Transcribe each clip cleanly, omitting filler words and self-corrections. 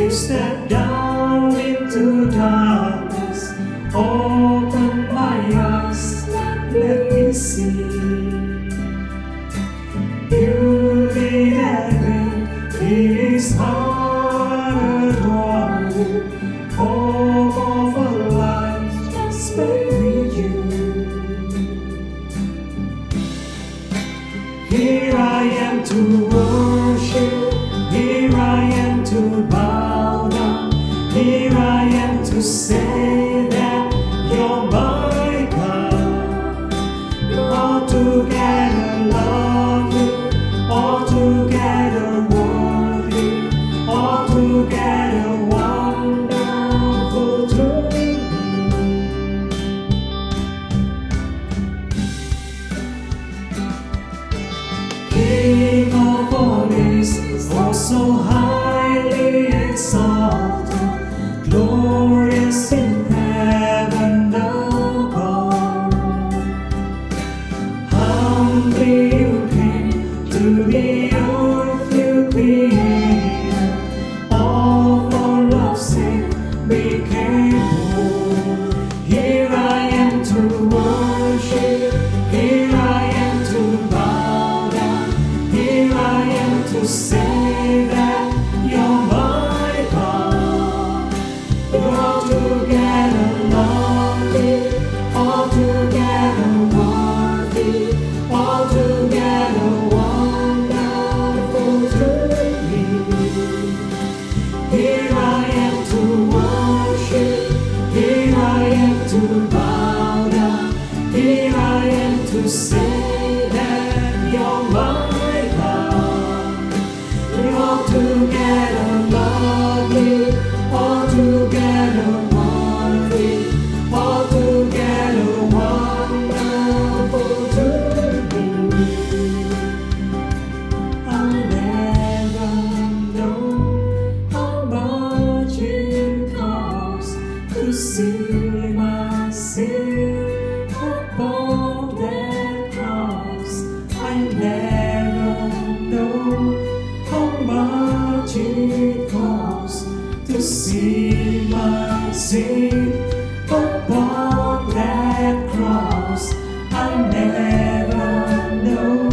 step down into darkness, open my eyes, let me see. You lead and way, it is hard to walk. Hope of a life spent with you. Here I am to worship, here I am to bow down, here I am to say that you're my God. You're altogether lovely, altogether worthy, altogether wonderful to me. King of all is also highly exalted, glorious in heaven above. Humbly you came to the earth you created, all for love's sake became whole. Here I am to worship, here I am to bow down, here I am to say that you're my God. You're altogether lovely, altogether worthy, altogether wonderful to me. Here I am to worship, here I am to bow down, here I am to say that you're my God. You're altogether lovely, altogether worthy, altogether wonderful to me. I'll never know how much it costs to see my sin upon that cross. I never know how much it costs to see my sin upon that cross. I never know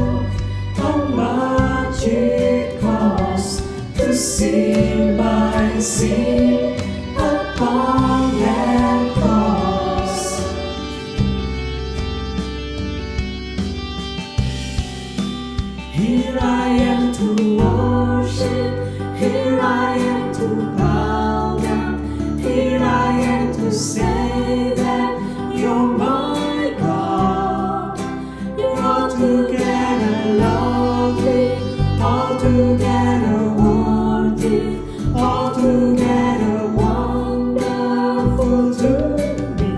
how much it costs to see my sin upon that cross. Here I am to worship, here I am to bow down, here I am to say that you're my God. You're altogether lovely, altogether worthy, altogether wonderful to me.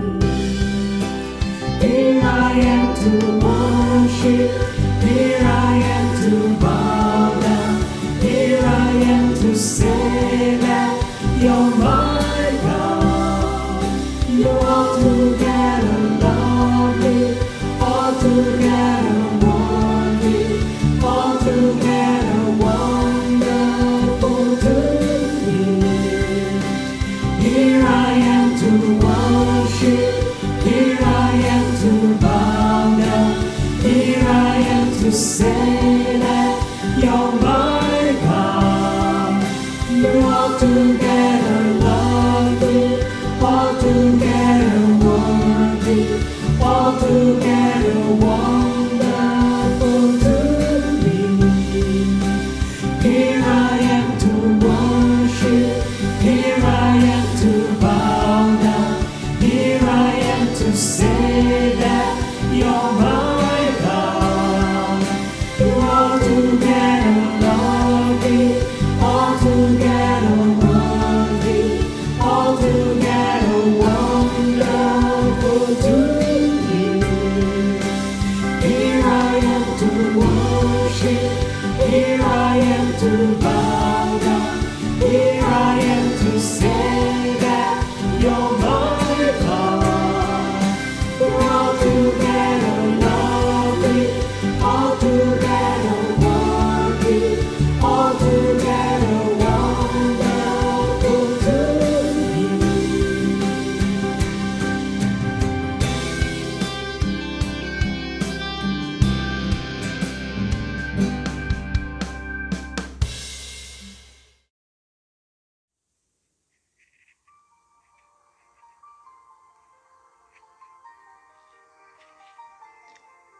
Here I am to worship, here I am to bow down, here I am to say that you're my God.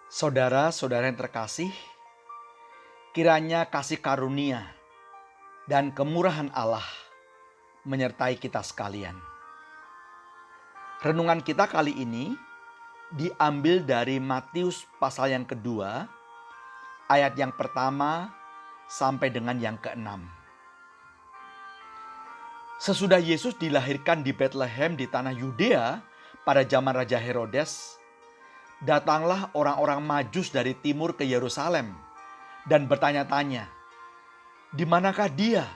Saudara-saudara yang terkasih, kiranya kasih karunia dan kemurahan Allah menyertai kita sekalian. Renungan kita kali ini diambil dari Matius pasal yang kedua, ayat yang pertama sampai dengan yang keenam. Sesudah Yesus dilahirkan di Bethlehem di tanah Yudea pada zaman Raja Herodes, datanglah orang-orang Majus dari timur ke Yerusalem dan bertanya-tanya, "Di manakah dia,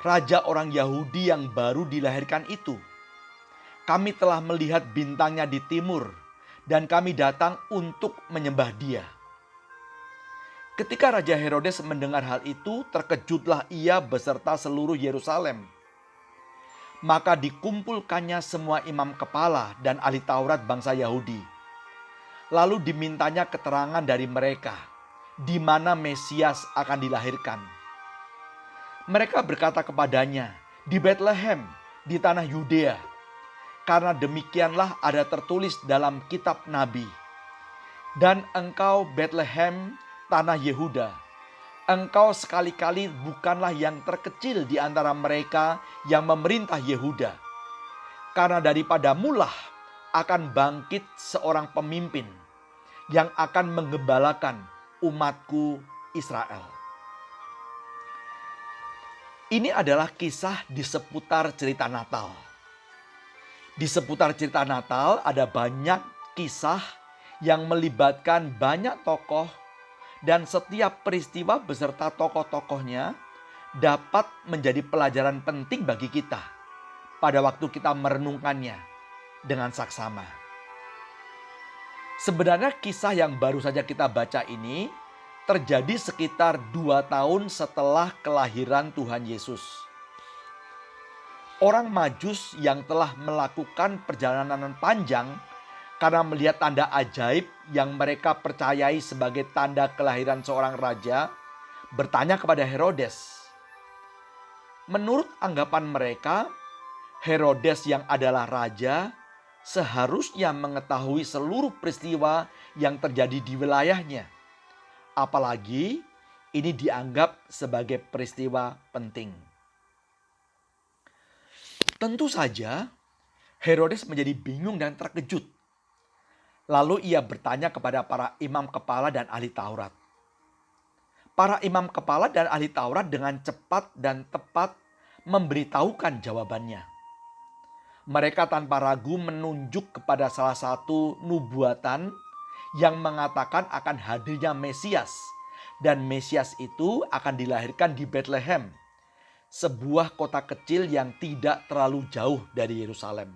raja orang Yahudi yang baru dilahirkan itu? Kami telah melihat bintangnya di timur dan kami datang untuk menyembah dia." Ketika Raja Herodes mendengar hal itu, terkejutlah ia beserta seluruh Yerusalem. Maka dikumpulkannya semua imam kepala dan ahli Taurat bangsa Yahudi. Lalu dimintanya keterangan dari mereka, di mana Mesias akan dilahirkan. Mereka berkata kepadanya, "Di Bethlehem, di tanah Yudea, karena demikianlah ada tertulis dalam kitab Nabi. Dan engkau Bethlehem, tanah Yehuda, engkau sekali-kali bukanlah yang terkecil di antara mereka yang memerintah Yehuda. Karena daripadamulah akan bangkit seorang pemimpin yang akan menggembalakan umatku Israel." Ini adalah kisah di seputar cerita Natal. Di seputar cerita Natal ada banyak kisah yang melibatkan banyak tokoh, dan setiap peristiwa beserta tokoh-tokohnya dapat menjadi pelajaran penting bagi kita pada waktu kita merenungkannya dengan saksama. Sebenarnya kisah yang baru saja kita baca ini terjadi sekitar 2 tahun setelah kelahiran Tuhan Yesus. Orang Majus yang telah melakukan perjalanan panjang karena melihat tanda ajaib yang mereka percayai sebagai tanda kelahiran seorang raja, bertanya kepada Herodes. Menurut anggapan mereka, Herodes yang adalah raja seharusnya mengetahui seluruh peristiwa yang terjadi di wilayahnya. Apalagi ini dianggap sebagai peristiwa penting. Tentu saja Herodes menjadi bingung dan terkejut. Lalu ia bertanya kepada para imam kepala dan ahli Taurat. Para imam kepala dan ahli Taurat dengan cepat dan tepat memberitahukan jawabannya. Mereka tanpa ragu menunjuk kepada salah satu nubuatan yang mengatakan akan hadirnya Mesias. Dan Mesias itu akan dilahirkan di Bethlehem, sebuah kota kecil yang tidak terlalu jauh dari Yerusalem.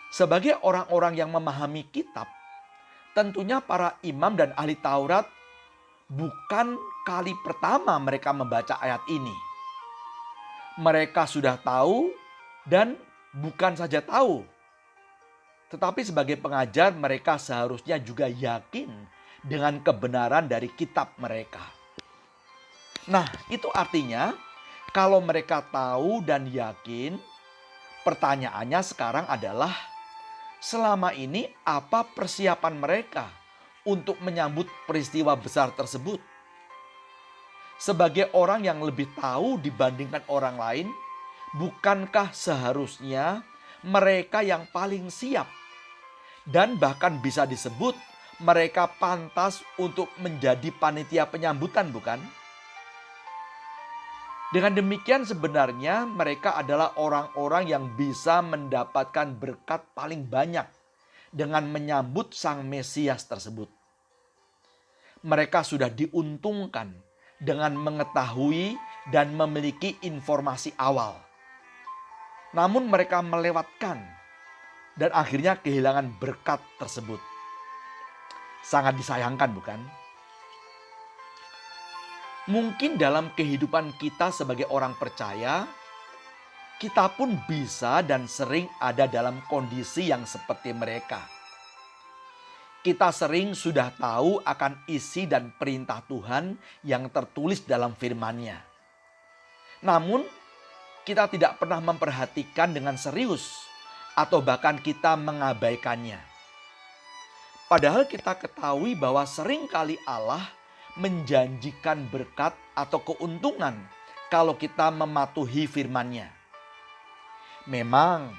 Sebagai orang-orang yang memahami kitab, tentunya para imam dan ahli Taurat bukan kali pertama mereka membaca ayat ini. Mereka sudah tahu dan bukan saja tahu, tetapi sebagai pengajar mereka seharusnya juga yakin dengan kebenaran dari kitab mereka. Nah, itu artinya kalau mereka tahu dan yakin, pertanyaannya sekarang adalah, selama ini apa persiapan mereka untuk menyambut peristiwa besar tersebut? Sebagai orang yang lebih tahu dibandingkan orang lain, bukankah seharusnya mereka yang paling siap dan bahkan bisa disebut mereka pantas untuk menjadi panitia penyambutan, bukan? Dengan demikian sebenarnya mereka adalah orang-orang yang bisa mendapatkan berkat paling banyak dengan menyambut Sang Mesias tersebut. Mereka sudah diuntungkan dengan mengetahui dan memiliki informasi awal. Namun mereka melewatkan dan akhirnya kehilangan berkat tersebut. Sangat disayangkan, bukan? Mungkin dalam kehidupan kita sebagai orang percaya, kita pun bisa dan sering ada dalam kondisi yang seperti mereka. Kita sering sudah tahu akan isi dan perintah Tuhan yang tertulis dalam firman-Nya. Namun, kita tidak pernah memperhatikan dengan serius atau bahkan kita mengabaikannya. Padahal kita ketahui bahwa seringkali Allah menjanjikan berkat atau keuntungan kalau kita mematuhi firman-Nya. Memang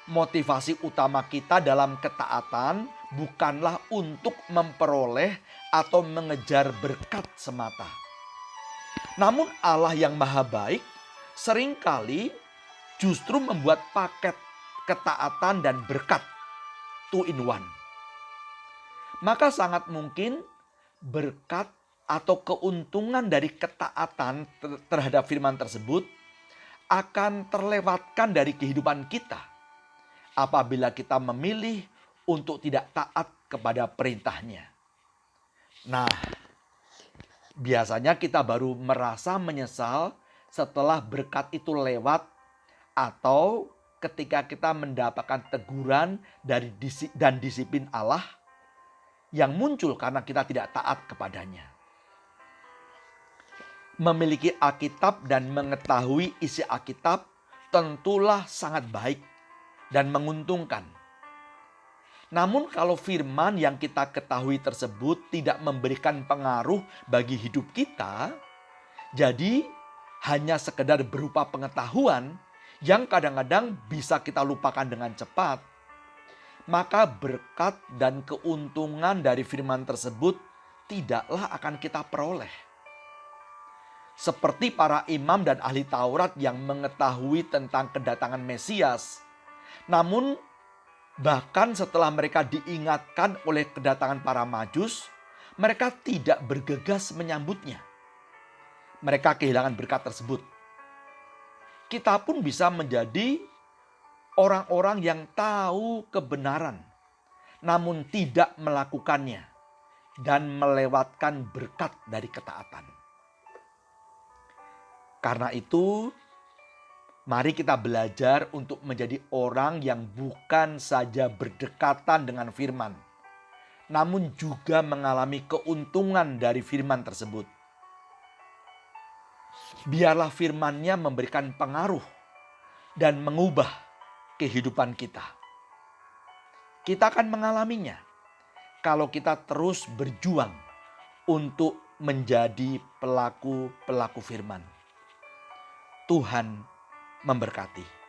motivasi utama kita dalam ketaatan bukanlah untuk memperoleh atau mengejar berkat semata. Namun Allah yang maha baik seringkali justru membuat paket ketaatan dan berkat 2 in 1. Maka sangat mungkin berkat atau keuntungan dari ketaatan terhadap firman tersebut akan terlewatkan dari kehidupan kita apabila kita memilih untuk tidak taat kepada perintahnya. Nah, biasanya kita baru merasa menyesal setelah berkat itu lewat atau ketika kita mendapatkan teguran dan disiplin Allah yang muncul karena kita tidak taat kepadanya. Memiliki Alkitab dan mengetahui isi Alkitab tentulah sangat baik dan menguntungkan. Namun kalau firman yang kita ketahui tersebut tidak memberikan pengaruh bagi hidup kita, jadi hanya sekedar berupa pengetahuan yang kadang-kadang bisa kita lupakan dengan cepat, maka berkat dan keuntungan dari firman tersebut tidaklah akan kita peroleh. Seperti para imam dan ahli Taurat yang mengetahui tentang kedatangan Mesias, namun bahkan setelah mereka diingatkan oleh kedatangan para Majus, mereka tidak bergegas menyambutnya. Mereka kehilangan berkat tersebut. Kita pun bisa menjadi orang-orang yang tahu kebenaran, namun tidak melakukannya dan melewatkan berkat dari ketaatan. Karena itu, mari kita belajar untuk menjadi orang yang bukan saja berdekatan dengan firman, namun juga mengalami keuntungan dari firman tersebut. Biarlah firman-Nya memberikan pengaruh dan mengubah kehidupan kita. Kita akan mengalaminya kalau kita terus berjuang untuk menjadi pelaku-pelaku firman. Tuhan memberkati.